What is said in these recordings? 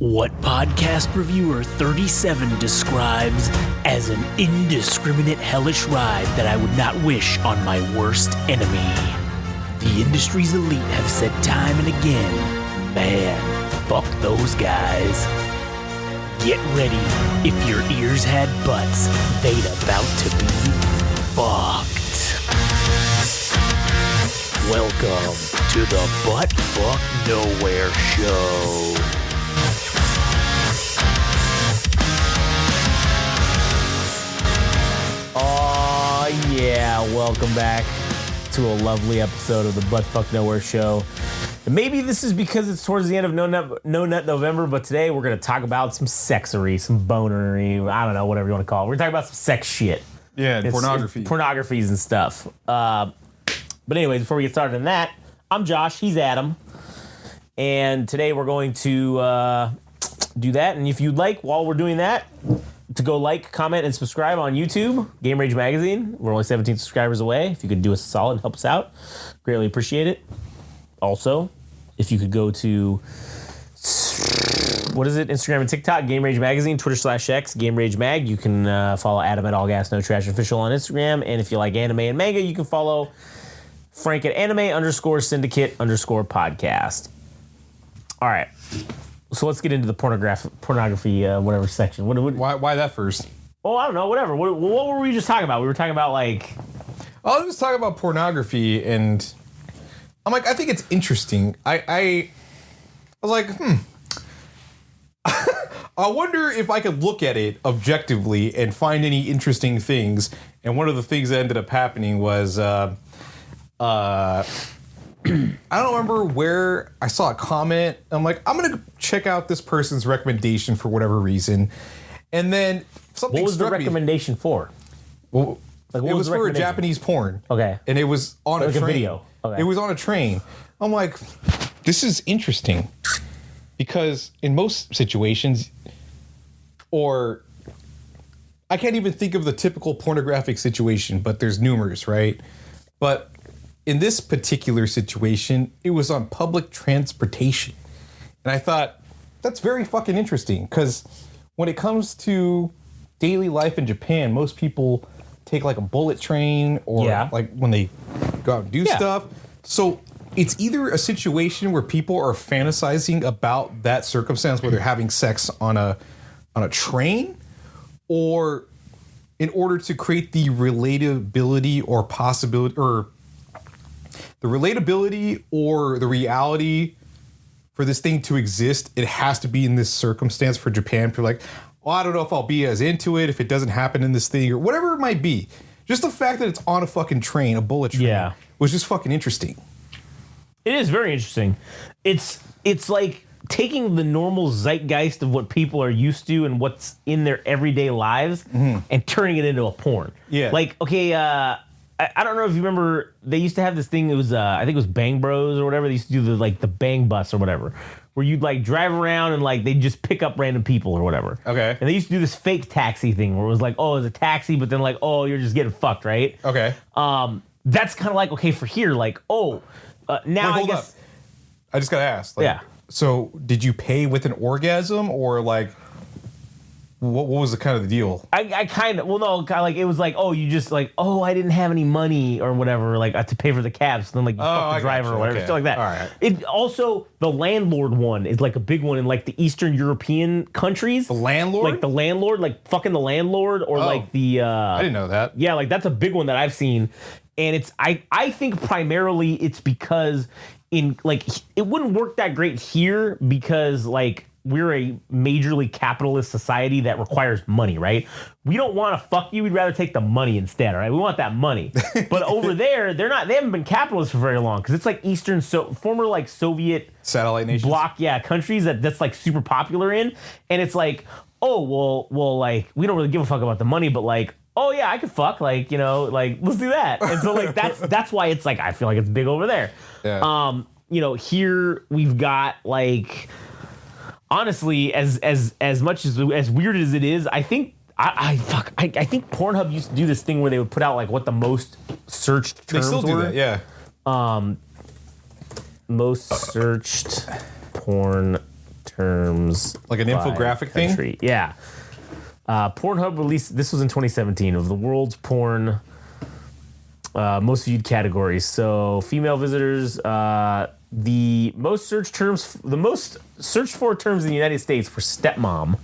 What podcast reviewer 37 describes as an indiscriminate hellish ride that I would not wish on my worst enemy. The industry's elite have said time and again, man, fuck those guys. Get ready, if your ears had butts, they'd about to be fucked. Welcome to the Butt Fuck Nowhere Show. Oh yeah, welcome back to a lovely episode of the Butt Fuck Nowhere Show. And maybe this is because it's towards the end of No Nut November, but today we're going to talk about some sexery, some bonery, I don't know, whatever you want to call it. We're talking about some sex shit. Yeah, pornography. Pornographies and stuff. But anyways, before we get started on that, I'm Josh, he's Adam. And today we're going to do that. And if you'd like, while we're doing that, to go like, comment, and subscribe on YouTube, Game Rage Magazine. We're only 17 subscribers away. If you could do us a solid and help us out, greatly appreciate it. Also, if you could go to, what is it, Instagram and TikTok, Game Rage Magazine, Twitter/X, Game Rage Mag. You can follow Adam at All Gas No Trash Official on Instagram. And if you like anime and manga, you can follow Frank at anime_syndicate_podcast. All right. So let's get into the pornography whatever section. Why that first? Oh, I don't know, whatever. What were we just talking about? We were talking about like... I was just talking about pornography, and I'm like, I think it's interesting. I was like, I wonder if I could look at it objectively and find any interesting things. And one of the things that ended up happening was... I don't remember where I saw a comment. I'm like, I'm going to check out this person's recommendation for whatever reason. And then something What was the recommendation for? Well, it was for a Japanese porn. Okay. And it was on a train. A video. Okay. It was on a train. I'm like, this is interesting. Because in most situations, or I can't even think of the typical pornographic situation, but there's numerous, right? But in this particular situation, it was on public transportation. And I thought, that's very fucking interesting, because when it comes to daily life in Japan, most people take like a bullet train or like when they go out and do stuff. So it's either a situation where people are fantasizing about that circumstance where they're having sex on a train, or in order to create the relatability or possibility, or the relatability or the reality for this thing to exist, it has to be in this circumstance for Japan. People are like, well, I don't know if I'll be as into it if it doesn't happen in this thing or whatever it might be. Just the fact that it's on a fucking train, a bullet train, was just fucking interesting. It is very interesting. It's like taking the normal zeitgeist of what people are used to and what's in their everyday lives and turning it into a porn. Yeah. Like, okay, I don't know if you remember, they used to have this thing, it was, I think it was Bang Bros or whatever, they used to do the Bang Bus or whatever, where you'd like drive around and like they'd just pick up random people or whatever. Okay. And they used to do this fake taxi thing where it was like, oh, it's a taxi, but then like, oh, you're just getting fucked, right? Okay. That's kind of like, okay, for here, like, now Wait, hold up. I just gotta ask. Like, so did you pay with an orgasm, or like, what was the kind of the deal? I kind of, well, no, kind of like, it was like, oh, you just like, oh, I didn't have any money or whatever, like, to pay for the cab, so then like, you fuck the driver or whatever, stuff like that. All right. It also, the landlord one is like a big one in like the Eastern European countries. The landlord? Like the landlord, like fucking the landlord, or like the... I didn't know that. Yeah, like that's a big one that I've seen. And it's, I think primarily it's because in like, it wouldn't work that great here because like, we're a majorly capitalist society that requires money, right? We don't want to fuck you. We'd rather take the money instead, all right? We want that money. But over there, they haven't been capitalists for very long because it's like former like Soviet satellite nations bloc, countries that's like super popular in. And it's like, oh, well, like we don't really give a fuck about the money, but like, oh yeah, I could fuck, like, you know, like let's do that. And so like that's why it's like I feel like it's big over there. Yeah. You know, here we've got like, honestly, as much as weird as it is, I think I think Pornhub used to do this thing where they would put out like what the most searched terms were. They still do that, yeah. Most searched porn terms. Like an by infographic thing? country. Yeah. Pornhub released, this was in 2017, of the world's porn most viewed categories. So female visitors, the most searched for terms in the United States were stepmom.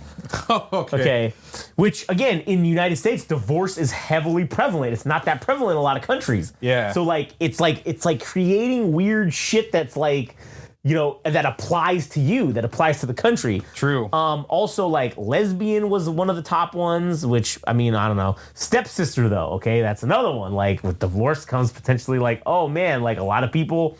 Okay. Which again, in the United States, divorce is heavily prevalent. It's not that prevalent in a lot of countries. Yeah. So it's like creating weird shit that's like, you know, that applies to you, that applies to the country. True. Also, like, lesbian was one of the top ones, which, I mean, I don't know. Stepsister, though, okay? That's another one. Like, with divorce comes potentially like, oh, man, like, a lot of people,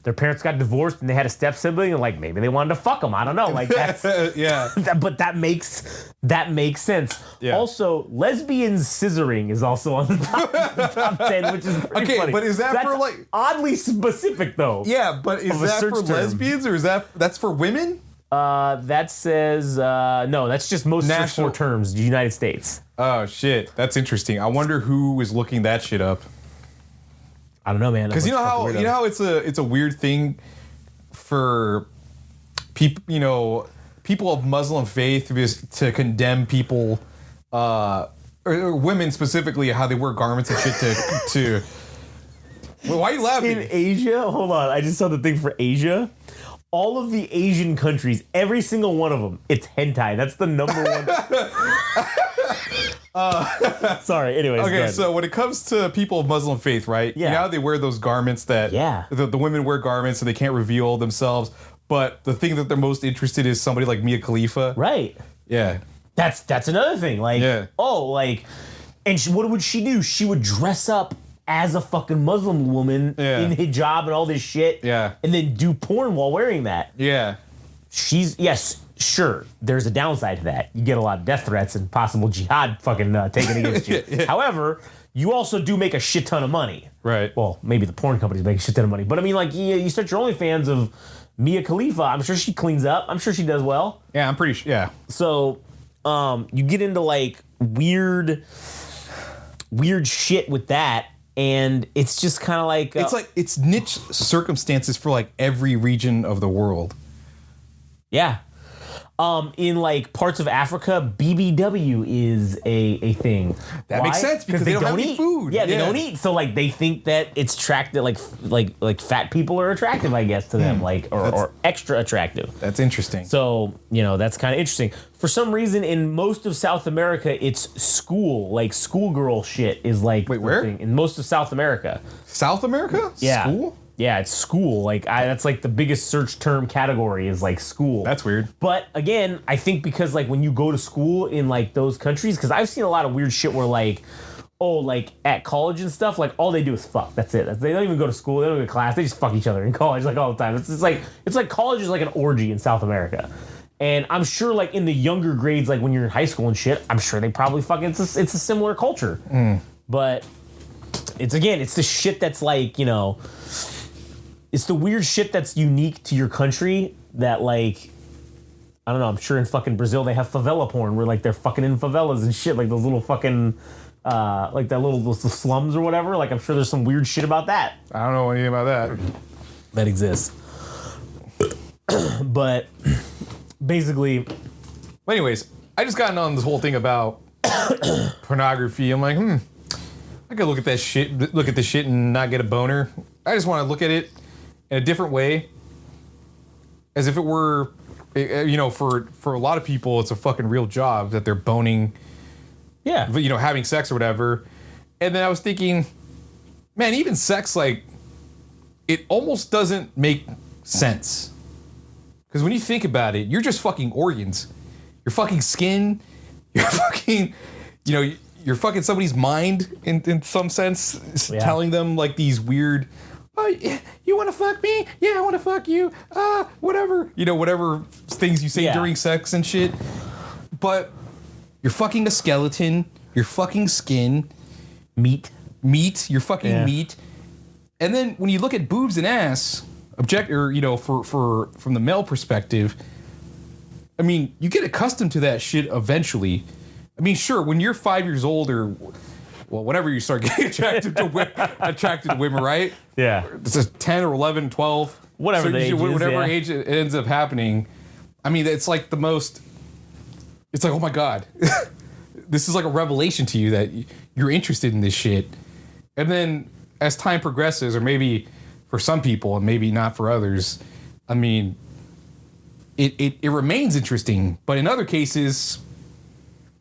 their parents got divorced and they had a step sibling, and, like, maybe they wanted to fuck them. I don't know. Like, that's... Yeah. But that makes sense. Yeah. Also, lesbian scissoring is also on the top 10, which is pretty funny. But is that That's for, like... oddly specific, though. Yeah, but is a that search for term. lesbians, or that's for women? That says no. That's just most searched National- for terms, United States. Oh, shit. That's interesting. I wonder who is looking that shit up. I don't know, man. Because you know how it's a weird thing for people, you know, people of Muslim faith to condemn people, or women specifically, how they wear garments and shit to. Well, why are you laughing? In Asia, hold on. I just saw the thing for Asia. All of the Asian countries, every single one of them, it's hentai. That's the number one. Sorry. Anyways. go Okay, ahead. so when it comes to people of Muslim faith, right? Yeah. You know how they wear those garments that Yeah. the women wear garments so they can't reveal themselves. But the thing that they're most interested in is somebody like Mia Khalifa. Right. Yeah. That's another thing. Like, Yeah. and what would she do? She would dress up as a fucking Muslim woman Yeah. in hijab and all this shit. Yeah. And then do porn while wearing that. Yeah. Sure, there's a downside to that. You get a lot of death threats and possible jihad fucking taken against you. Yeah. However, you also do make a shit ton of money. Right. Well, maybe the porn companies make a shit ton of money. But I mean, like, you start your OnlyFans of Mia Khalifa. I'm sure she cleans up. I'm sure she does well. Yeah, I'm pretty sure. Yeah. So, you get into, like, weird shit with that. And it's just kind of like... it's niche circumstances for like every region of the world. Yeah. In like parts of Africa, BBW is a thing. That makes sense because they don't have any eat. food. Yeah, they don't eat. So like they think that it's attractive, like fat people are attractive, I guess, to them, like or extra attractive. That's interesting. So, you know, that's kind of interesting. For some reason, in most of South America, it's school, like schoolgirl shit is like Wait, the where? thing. In most of South America. South America? Yeah. School? Yeah, it's school. Like that's like the biggest search term category is like school. That's weird. But again, I think because like when you go to school in like those countries, because I've seen a lot of weird shit where like, oh, like at college and stuff, like all they do is fuck. That's it. They don't even go to school. They don't go to class. They just fuck each other in college like all the time. It's like college is like an orgy in South America. And I'm sure like in the younger grades, like when you're in high school and shit, I'm sure they probably fucking, it's a similar culture. But it's the shit that's like, you know, it's the weird shit that's unique to your country that like, I don't know, I'm sure in fucking Brazil they have favela porn where like they're fucking in favelas and shit, like those little fucking, like that little those slums or whatever. Like I'm sure there's some weird shit about that. I don't know anything about that. That exists. But basically, Well, anyways, I just got on this whole thing about pornography. I'm like, I could look at this shit and not get a boner. I just want to look at it in a different way, as if it were, you know, for a lot of people, it's a fucking real job that they're boning, yeah. you know, having sex or whatever. And then I was thinking, man, even sex, like, it almost doesn't make sense. Because when you think about it, you're just fucking organs. You're fucking skin. You're fucking, you know, you're fucking somebody's mind in some sense, telling them like these weird, oh, you want to fuck me? Yeah, I want to fuck you. Whatever. You know, whatever things you say during sex and shit. But you're fucking a skeleton. You're fucking skin. Meat. You're fucking meat. And then when you look at boobs and ass, you know, from the male perspective, I mean, you get accustomed to that shit eventually. I mean, sure, when you're 5 years old or, well, whenever you start getting attracted to women, right? Yeah. It's a 10 or 11, 12. Whatever the age is, whatever yeah. age it ends up happening. I mean, it's like the most. It's like, oh my god, this is like a revelation to you that you're interested in this shit, and then as time progresses, or maybe for some people and maybe not for others, I mean, it remains interesting, but in other cases,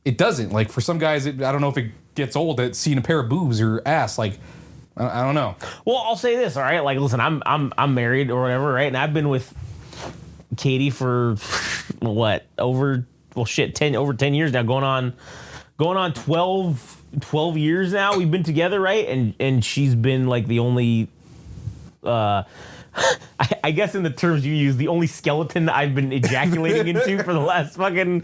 it doesn't. Like for some guys, I don't know if it gets old at seeing a pair of boobs or ass. Like I don't know. Well, I'll say this, all right? Like, listen, I'm married or whatever, right? And I've been with Katie for what over 10 years now, going on 12 years now. We've been together, right? And she's been like the only. I guess in the terms you use, the only skeleton that I've been ejaculating into for the last fucking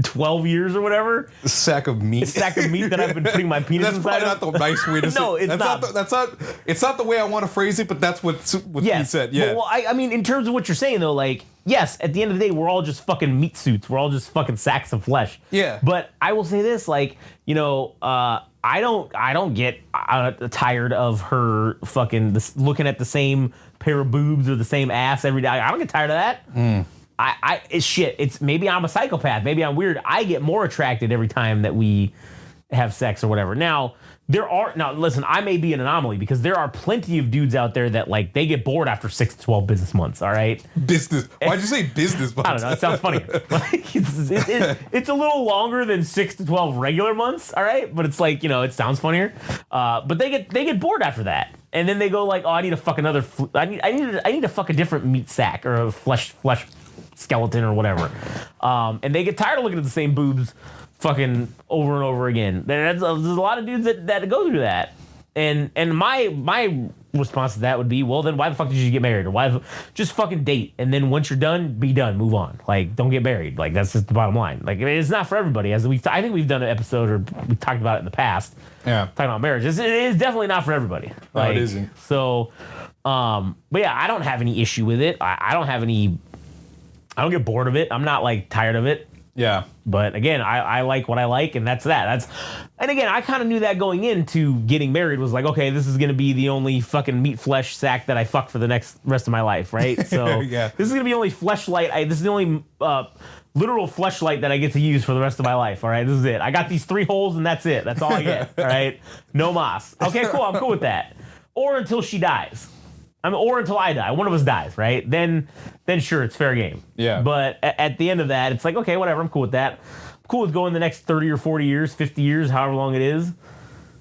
12 years or whatever. A sack of meat. A sack of meat that I've been putting my penis that's inside. That's probably not the nice way to say it. No, it's not. It's not the way I want to phrase it, but that's what he said. Yeah. Well, I mean, in terms of what you're saying, though, like, yes, at the end of the day, we're all just fucking meat suits. We're all just fucking sacks of flesh. Yeah. But I will say this, like, you know, I don't get tired of her fucking looking at the same pair of boobs or the same ass every day. I don't get tired of that. It's shit. It's maybe I'm a psychopath. Maybe I'm weird. I get more attracted every time that we have sex or whatever. Now listen, I may be an anomaly because there are plenty of dudes out there that like they get bored after 6 to 12 business months. All right. Business. Why'd you say business months? I don't know. It sounds funnier. Like, it's a little longer than 6 to 12 regular months. All right. But it's like, you know, it sounds funnier. But they get bored after that. And then they go like, oh, I need to fuck another. I need to fuck a different meat sack or a flesh skeleton or whatever. And they get tired of looking at the same boobs fucking over and over again. There's a lot of dudes that go through that. And my response to that would be, well, then why the fuck did you get married? Or just fucking date. And then once you're done, be done. Move on. Like, don't get married. Like, that's just the bottom line. Like, it's not for everybody. I think we've done an episode, or we talked about it in the past. Yeah. Talking about marriage. It is definitely not for everybody. No, it isn't. So, but yeah, I don't have any issue with it. I don't get bored of it. I'm not like tired of it. Yeah. But again, I like what I like, and that's that. And again, I kind of knew that going into getting married was like, okay, this is going to be the only fucking meat flesh sack that I fuck for the rest of my life, right? So yeah. This is going to be the only fleshlight. This is the only literal fleshlight that I get to use for the rest of my life. All right, this is it. I got these 3 holes, and that's it. That's all I get. All right, no mas. Okay, cool. I'm cool with that. Or until she dies. Or until I die. One of us dies, right? Then sure, it's fair game. Yeah. But at the end of that, it's like, okay, whatever. I'm cool with that. I'm cool with going the next 30 or 40 years, 50 years, however long it is.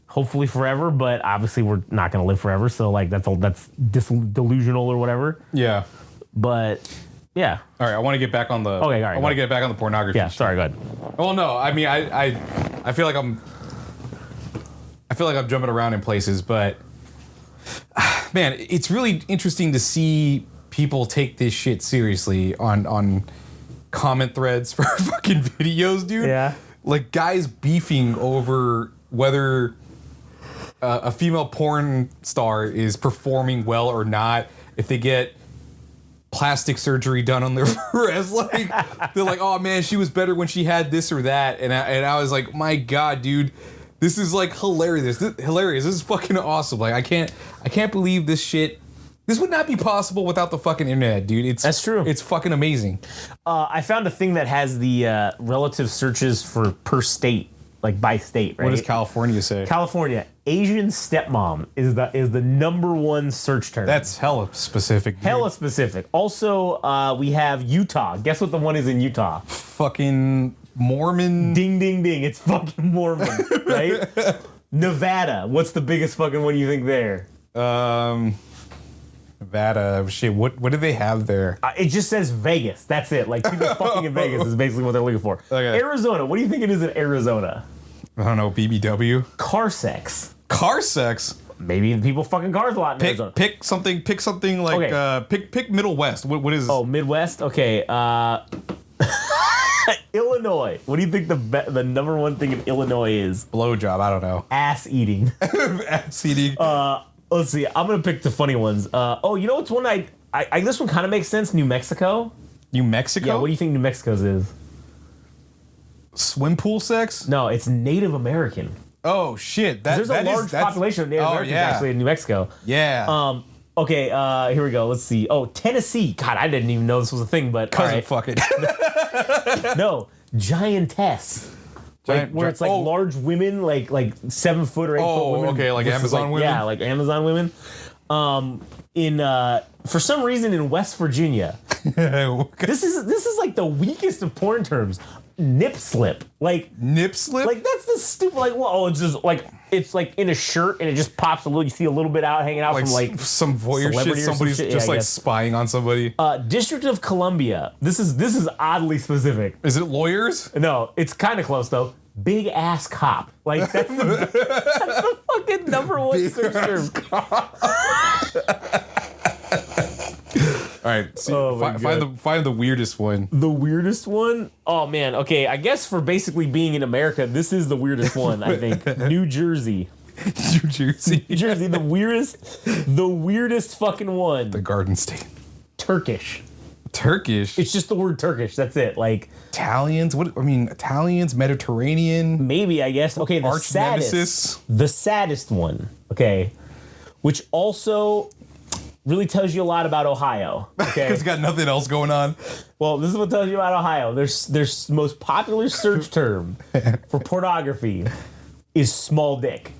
Hopefully forever, but obviously we're not going to live forever. So like that's delusional or whatever. Yeah. But yeah. All right, I want to get back on the. Okay, all right. I want to get back on the pornography. Yeah. Sorry. Go ahead. Well, no, I mean, I feel like I'm jumping around in places, but man, it's really interesting to see people take this shit seriously on comment threads for fucking videos, dude. Yeah. Like guys beefing over whether a female porn star is performing well or not, if they get plastic surgery done on their breasts. Like, they're like, oh man, she was better when she had this or that. And I was like, my God, dude, this is like hilarious. This is fucking awesome. Like, I can't believe this shit. This would not be possible without the fucking internet, dude. That's true. It's fucking amazing. I found a thing that has the relative searches for per state, like by state, right? What does California say? California, Asian stepmom is the number one search term. That's hella specific, dude. Hella specific. Also, we have Utah. Guess what the one is in Utah? Fucking Mormon. Ding, ding, ding. It's fucking Mormon, right? Nevada. What's the biggest fucking one you think there? Nevada. Shit, what do they have there? It just says Vegas. That's it. Like, people fucking in Vegas is basically what they're looking for. Okay. Arizona. What do you think it is in Arizona? I don't know, BBW? Car sex. Car sex? Maybe people fucking cars a lot in Arizona. Pick something like, Okay. pick Middle West. What is this? Oh, Midwest? Okay. Illinois. What do you think the number one thing in Illinois is? Blowjob, I don't know. Ass eating. Ass eating. Let's see. I'm gonna pick the funny ones. You know what's one I this one kind of makes sense. New Mexico. New Mexico? Yeah. What do you think New Mexico's is? Swim pool sex? No, it's Native American. Oh shit! There's a large population of Native Americans actually in New Mexico. Yeah. Okay, here we go. Let's see. Oh, Tennessee. God, I didn't even know this was a thing, but all Cousin, right. fuck it. No, giantess. Where it's like oh. large women, like 7 foot or 8 foot women. Okay, like versus, Amazon women? Yeah, like Amazon women. In for some reason in West Virginia. This is like the weakest of porn terms. Nip slip. Nip slip? Like that's the stupid it's just like it's like in a shirt and it just pops a little, you see a little bit out hanging out like from like some voyeur shit. celebrity or some Somebody's shit? just Yeah, I like guess. spying on somebody. District of Columbia. This is oddly specific. Is it lawyers? No, it's kind of close though. Big ass cop. Like that's the fucking number one search term. All right, see, Oh my find the weirdest one. The weirdest one? Oh man, okay. I guess for basically being in America, this is the weirdest one. I think New Jersey. New Jersey, New Jersey, the weirdest fucking one. the Garden State. Turkish. Turkish, It's just the word Turkish. That's it. Like Italians. What I mean, Italians, Mediterranean, maybe I guess. Okay, the arch nemesis. saddest one. Okay, which also really tells you a lot about Ohio. Okay, It's got nothing else going on. well, this is what tells you about Ohio. Their most popular search term for pornography is small dick.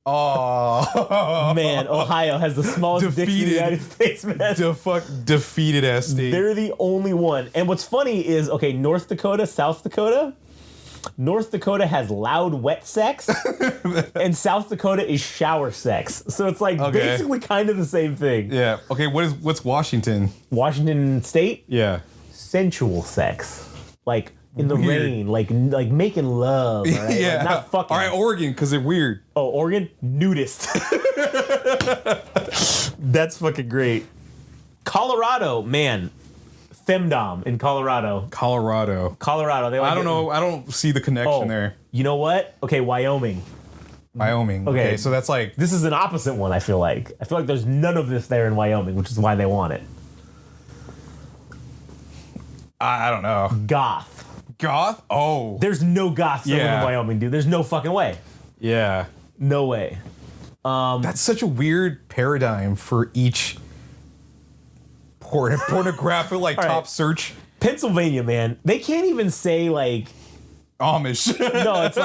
Oh Man, Ohio has the smallest dick in the Defeated. United States, man. defeated ass state. They're the only one. And what's funny is, okay, North Dakota, South Dakota. North Dakota has loud wet sex, and South Dakota is shower sex. So it's like Okay. basically kind of the same thing. Yeah. Okay. What's Washington? Washington State, Yeah. sensual sex, like in the Weird. rain, like making love. All right? Yeah. Like not fucking. All right, Oregon, because they're weird. Oh, Oregon, nudist. That's fucking great. Colorado, man, femdom in Colorado. Colorado. They like I don't it. know. I don't see the connection Oh, there. you know what? Okay, Wyoming. Wyoming. Okay. Okay. So that's like This is an opposite one, I feel like. I feel like there's none of this there in Wyoming, which is why they want it. I don't know. Goth. Goth. Oh. There's no goths living Yeah. in Wyoming, dude. There's no fucking way. Yeah. No way. That's such a weird paradigm for each pornographic like top right. search. Pennsylvania, man. They can't even say like Amish. no, it's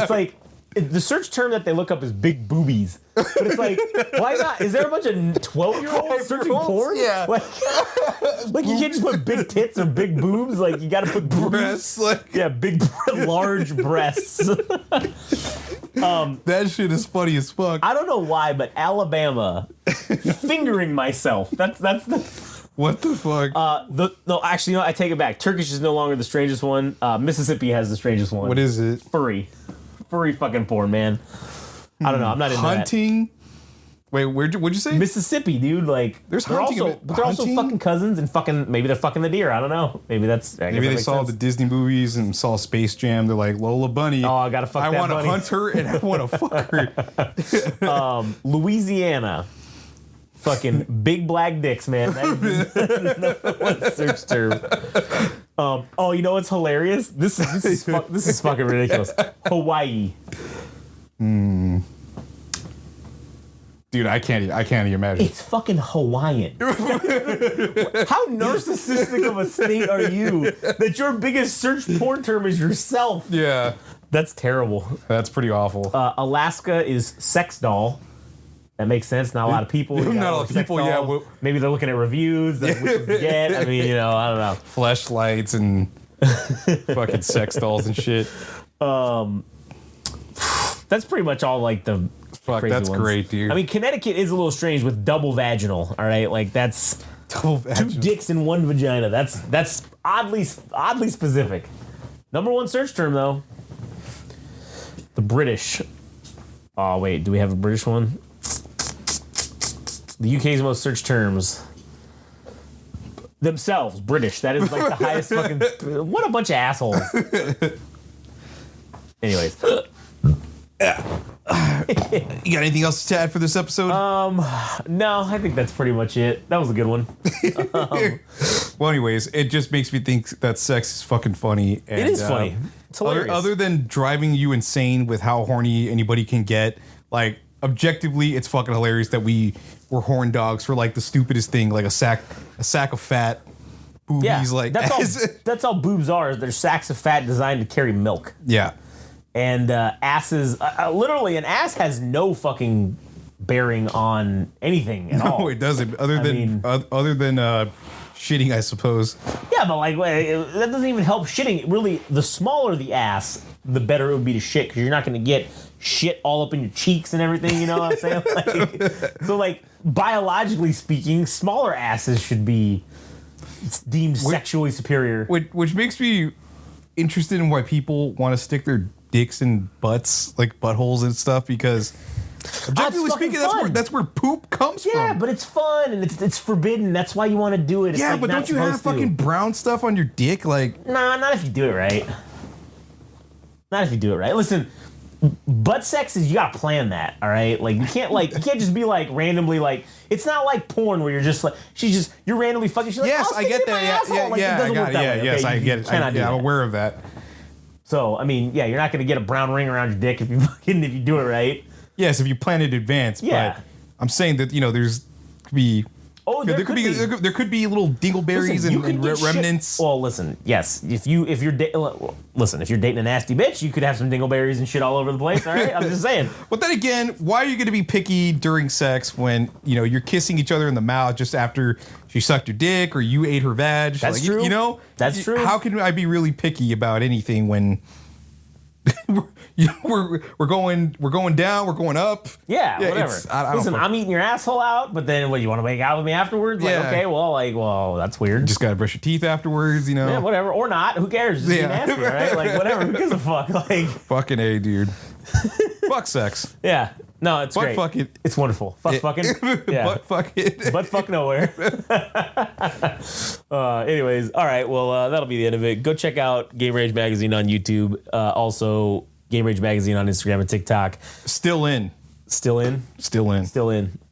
like the search term that they look up is big boobies. But it's like, why not? Is there a bunch of 12-year-olds searching 12-year-olds? porn? Yeah. Like you can't just put big tits or big boobs. Like you got to put boobies. Breasts, like Yeah, big, large breasts. that shit is funny as fuck. I don't know why, but Alabama, fingering myself. That's the. What the fuck? No, actually, no. I take it back. Turkish is no longer the strangest one. Mississippi has the strangest one. What is it? Furry fucking porn, man. I don't know. I'm not into that. Hunting. Wait, what'd you say? Mississippi, dude. Like There's they're hunting also, of it. but they're also Hunting? fucking cousins and fucking maybe they're fucking the deer. I don't know. Maybe that's I guess Maybe that they makes saw sense. the Disney movies and saw Space Jam. They're like, Lola Bunny. Oh, I gotta fuck I that want to bunny. hunt her and I want to fuck her. Louisiana. Fucking big black dicks, man. That is the number one search term. Oh, you know what's hilarious? This is fucking ridiculous. Hawaii. Dude, I can't even imagine. It's fucking Hawaiian. How narcissistic of a state are you that your biggest search porn term is yourself? Yeah, That's terrible. that's pretty awful. Alaska is sex doll. That makes sense. Not a lot of people. Not You got a lot of sex people, yeah, dolls. well- Maybe they're looking at reviews. That's what you get. I mean, I don't know. Fleshlights and fucking sex dolls and shit. That's pretty much all like the Fuck, crazy that's ones. great, dude. I mean, Connecticut is a little strange with double vaginal. All right, like that's Double two vaginal. dicks in one vagina. That's oddly specific. Number one search term though. The British. Oh wait, do we have a British one? The UK's most searched terms. Themselves, British. That is like the highest fucking. What a bunch of assholes. Anyways. You got anything else to add for this episode? No, I think that's pretty much it. That was a good one. Well, anyways, it just makes me think that sex is fucking funny. And, It is funny. It's hilarious. Other than driving you insane with how horny anybody can get, like, objectively, it's fucking hilarious that we were horn dogs for like the stupidest thing, like a sack of fat boobies. Yeah, Like that's all boobs are. They're sacks of fat designed to carry milk. yeah. And asses, literally, an ass has no fucking bearing on anything at all. No, it doesn't. Other than shitting, I suppose. Yeah, but like that doesn't even help shitting. Really, the smaller the ass, the better it would be to shit because you're not going to get shit all up in your cheeks and everything. You know what I'm saying? So, like biologically speaking, smaller asses should be deemed sexually superior. Which makes me interested in why people want to stick their dicks in butts, like buttholes and stuff, because objectively speaking, that's where poop comes from. Yeah, but it's fun and it's forbidden. That's why you want to do it. It's Yeah, like but don't you have fucking brown stuff on your dick? Like, nah, not if you do it right. Not if you do it right. Listen, butt sex is you gotta plan that, all right? Like you can't just be like randomly like it's not like porn where you're just like you're randomly fucking. She's like, yes, oh, I get that. Yeah, like, yeah, I got it. Yeah, yes, I get it. I'm aware of that. So I mean, yeah, you're not gonna get a brown ring around your dick if you do it right. Yes, if you plan it in advance. Yeah. But I'm saying that there's could be. Oh, there could be little dingleberries and remnants. Well, listen, yes. If you're dating a nasty bitch, you could have some dingleberries and shit all over the place. All right, I'm just saying. But then again, why are you going to be picky during sex when you're kissing each other in the mouth just after she sucked your dick or you ate her vag? That's true. That's true. How can I be really picky about anything when we're going down, we're going up? Yeah, whatever. Listen, I'm eating your asshole out, but then what? You want to make out with me afterwards? Like, Yeah. okay, well, that's weird. Just gotta brush your teeth afterwards, Yeah, whatever, or not. Who cares? Just be nasty, right? Like, whatever. Who gives a fuck? Like, fucking A, dude. Fuck sex. yeah. No, it's great. Fuck it. It's wonderful. Fucking. Yeah. Butt fuck it. But fuck nowhere. Anyways, all right. Well, that'll be the end of it. Go check out Game Rage Magazine on YouTube. Also, Game Rage Magazine on Instagram and TikTok. Still in. Still in.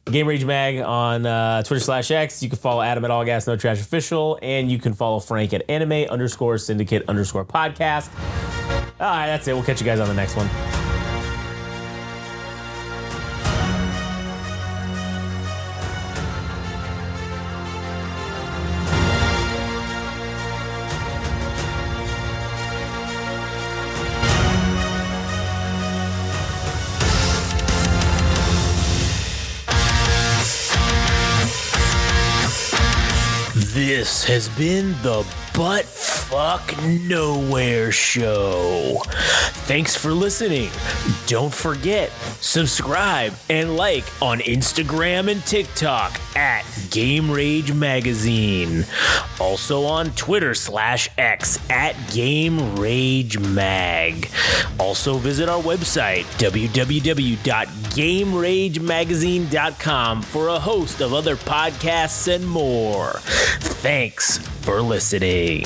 Game Rage Mag on Twitter/X. You can follow Adam at All Gas No Trash Official, and you can follow Frank at Anime_Syndicate_podcast. All right, that's it. We'll catch you guys on the next one. This has been the Butt Fuck Nowhere Show. Thanks for listening. Don't forget, subscribe and like on Instagram and TikTok at Game Rage Magazine. Also on Twitter/X at Game Rage Mag. Also visit our website, www.GameRageMagazine.com, for a host of other podcasts and more. Thanks for listening.